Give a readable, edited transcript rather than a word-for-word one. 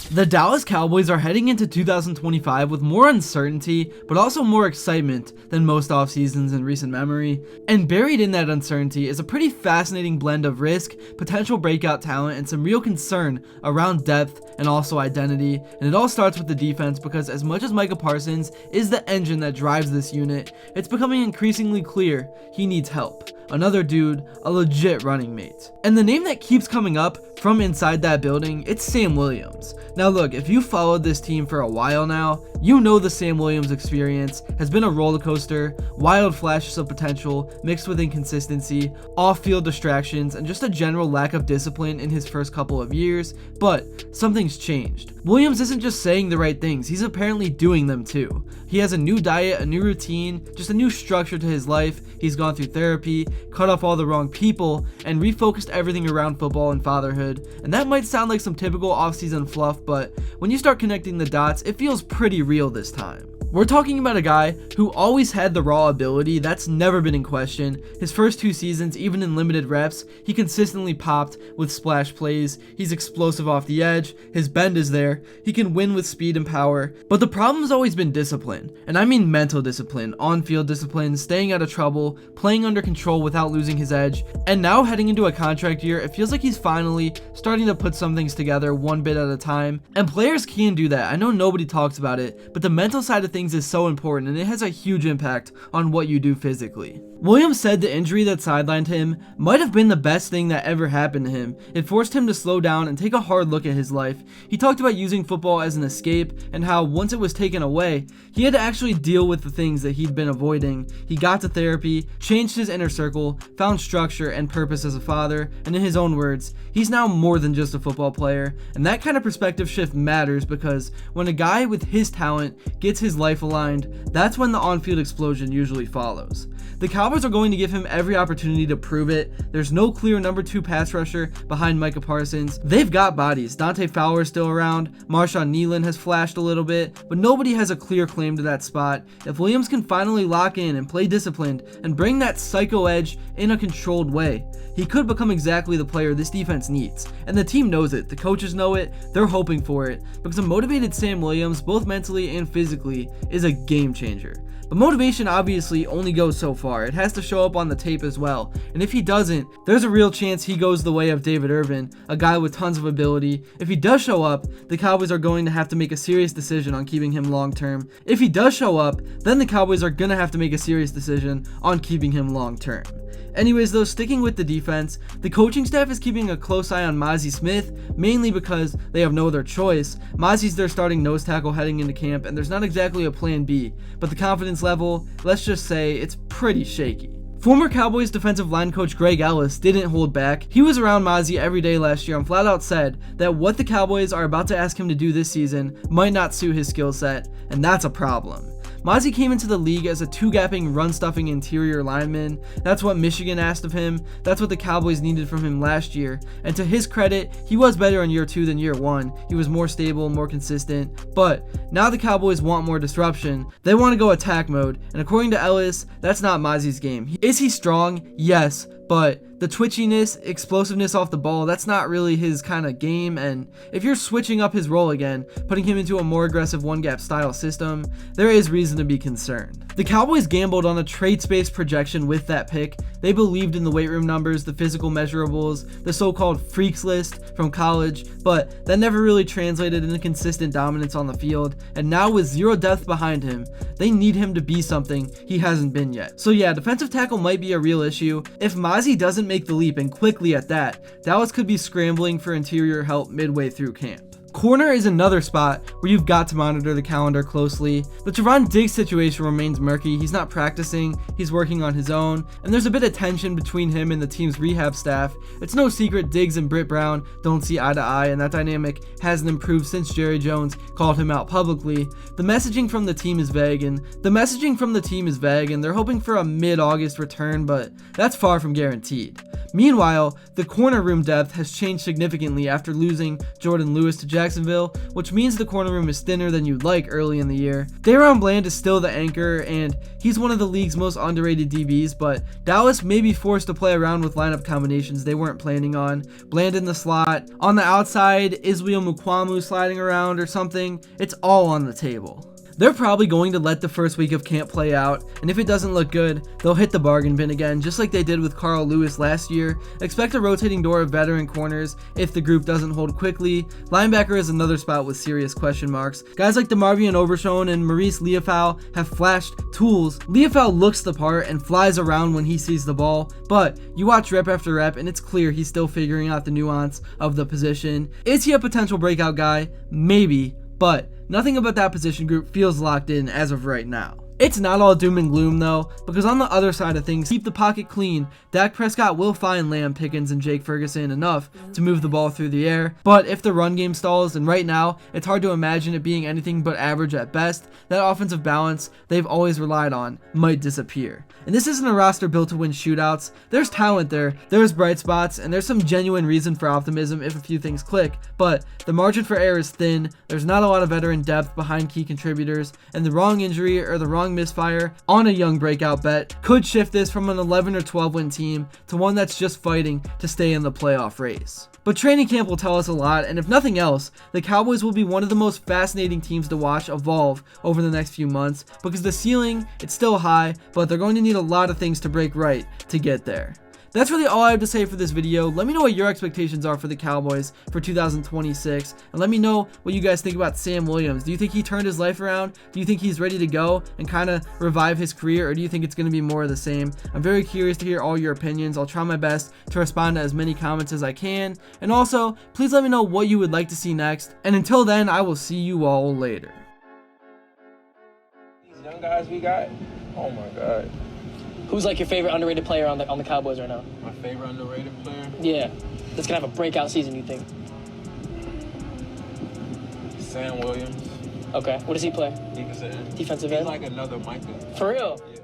The Dallas Cowboys are heading into 2025 with more uncertainty, but also more excitement than most off seasons in recent memory. And buried in that uncertainty is a pretty fascinating blend of risk, potential breakout talent, and some real concern around depth and also identity. And it all starts with the defense, because as much as Micah Parsons is the engine that drives this unit, it's becoming increasingly clear he needs help. Another dude, a legit running mate. And the name that keeps coming up from inside that building, it's Sam Williams. Now look, if you followed this team for a while now, you know the Sam Williams experience has been a roller coaster, wild flashes of potential mixed with inconsistency, off-field distractions, and just a general lack of discipline in his first couple of years, but something's changed. Williams isn't just saying the right things, he's apparently doing them too. He has a new diet, a new routine, just a new structure to his life. He's gone through therapy, cut off all the wrong people, and refocused everything around football and fatherhood. And that might sound like some typical offseason fluff, but when you start connecting the dots, it feels pretty real this time. We're talking about a guy who always had the raw ability, that's never been in question. His first 2 seasons, even in limited reps, he consistently popped with splash plays. He's explosive off the edge, his bend is there, he can win with speed and power. But the problem has always been discipline, and I mean mental discipline, on-field discipline, staying out of trouble, playing under control without losing his edge. And now heading into a contract year, it feels like he's finally starting to put some things together one bit at a time. And players can do that, I know nobody talks about it, but the mental side of things is so important, and it has a huge impact on what you do physically. Williams said the injury that sidelined him might have been the best thing that ever happened to him. It forced him to slow down and take a hard look at his life. He talked about using football as an escape and how once it was taken away, he had to actually deal with the things that he'd been avoiding. He got to therapy, changed his inner circle, found structure and purpose as a father, and in his own words, he's now more than just a football player. And that kind of perspective shift matters, because when a guy with his talent gets his life aligned, that's when the on-field explosion usually follows. The Cowboys are going to give him every opportunity to prove it. There's no clear number 2 pass rusher behind Micah Parsons. They've got bodies. Dante Fowler is still around. Marshawn Nealon has flashed a little bit, but nobody has a clear claim to that spot. If Williams can finally lock in and play disciplined and bring that psycho edge in a controlled way, he could become exactly the player this defense needs. And the team knows it. The coaches know it. They're hoping for it, because a motivated Sam Williams, both mentally and physically, is a game changer. But motivation obviously only goes so far. It has to show up on the tape as well. And if he doesn't, there's a real chance he goes the way of David Irvin, a guy with tons of ability. If he does show up, the Cowboys are going to have to make a serious decision on keeping him long term. If he does show up, then the Cowboys are going to have to make a serious decision on keeping him long term. Anyways though, sticking with the defense, the coaching staff is keeping a close eye on Mazy Smith, mainly because they have no other choice. Mazy's their starting nose tackle heading into camp, and there's not exactly a plan B, but the confidence level, let's just say, it's pretty shaky. Former Cowboys defensive line coach Greg Ellis didn't hold back. He was around Mazy every day last year and flat out said that what the Cowboys are about to ask him to do this season might not suit his skill set, and that's a problem. Mazy came into the league as a 2-gapping, run-stuffing interior lineman. That's what Michigan asked of him. That's what the Cowboys needed from him last year. And to his credit, he was better in year 2 than year 1. He was more stable, more consistent. But now the Cowboys want more disruption. They want to go attack mode. And according to Ellis, that's not Mazy's game. Is he strong? Yes. But the twitchiness, explosiveness off the ball, that's not really his kind of game. And if you're switching up his role again, putting him into a more aggressive one-gap style system, there is reason to be concerned. The Cowboys gambled on a traits-based projection with that pick. They believed in the weight room numbers, the physical measurables, the so-called freaks list from college, but that never really translated into consistent dominance on the field. And now with zero depth behind him, they need him to be something he hasn't been yet. So yeah, defensive tackle might be a real issue. If Mazy doesn't make the leap, and quickly at that, Dallas could be scrambling for interior help midway through camp. Corner is another spot where you've got to monitor the calendar closely. The Trevon Diggs situation remains murky. He's not practicing, he's working on his own, and there's a bit of tension between him and the team's rehab staff. It's no secret Diggs and Britt Brown don't see eye to eye, and that dynamic hasn't improved since Jerry Jones called him out publicly. The messaging from the team is vague, and they're hoping for a mid-August return, but that's far from guaranteed. Meanwhile, the corner room depth has changed significantly after losing Jordan Lewis to Jack Jacksonville, which means the corner room is thinner than you'd like early in the year. Daron Bland is still the anchor, and he's one of the league's most underrated DBs, but Dallas may be forced to play around with lineup combinations they weren't planning on. Bland in the slot. On the outside, Israel Mukuamu sliding around or something. It's all on the table. They're probably going to let the first week of camp play out, and if it doesn't look good, they'll hit the bargain bin again, just like they did with Carl Lewis last year. Expect a rotating door of veteran corners if the group doesn't hold quickly. Linebacker is another spot with serious question marks. Guys like DeMarvion Overshown and Maurice Liufau have flashed tools. Liufau looks the part and flies around when he sees the ball, but you watch rep after rep and it's clear he's still figuring out the nuance of the position. Is he a potential breakout guy? Maybe, but nothing about that position group feels locked in as of right now. It's not all doom and gloom though, because on the other side of things, keep the pocket clean. Dak Prescott will find Lamb, Pickens, and Jake Ferguson enough to move the ball through the air, but if the run game stalls, and right now, it's hard to imagine it being anything but average at best, that offensive balance they've always relied on might disappear. And this isn't a roster built to win shootouts. There's talent there, there's bright spots, and there's some genuine reason for optimism if a few things click, but the margin for error is thin, there's not a lot of veteran depth behind key contributors, and the wrong injury or the wrong misfire on a young breakout bet could shift this from an 11 or 12 win team to one that's just fighting to stay in the playoff race. But training camp will tell us a lot, and if nothing else, the Cowboys will be one of the most fascinating teams to watch evolve over the next few months, because the ceiling, it's still high, but they're going to need a lot of things to break right to get there. That's really all I have to say for this video. Let me know what your expectations are for the Cowboys for 2026, and let me know what you guys think about Sam Williams. Do you think he turned his life around? Do you think he's ready to go and kind of revive his career, or do you think it's going to be more of the same? I'm very curious to hear all your opinions. I'll try my best to respond to as many comments as I can, and also, please let me know what you would like to see next, and until then, I will see you all later. These young guys we got, oh my God. Who's like your favorite underrated player on the Cowboys right now? My favorite underrated player? Yeah, that's gonna have a breakout season, you think? Sam Williams. Okay, what does he play? Defensive end. Defensive He's end? like another Micah. For real? Yeah.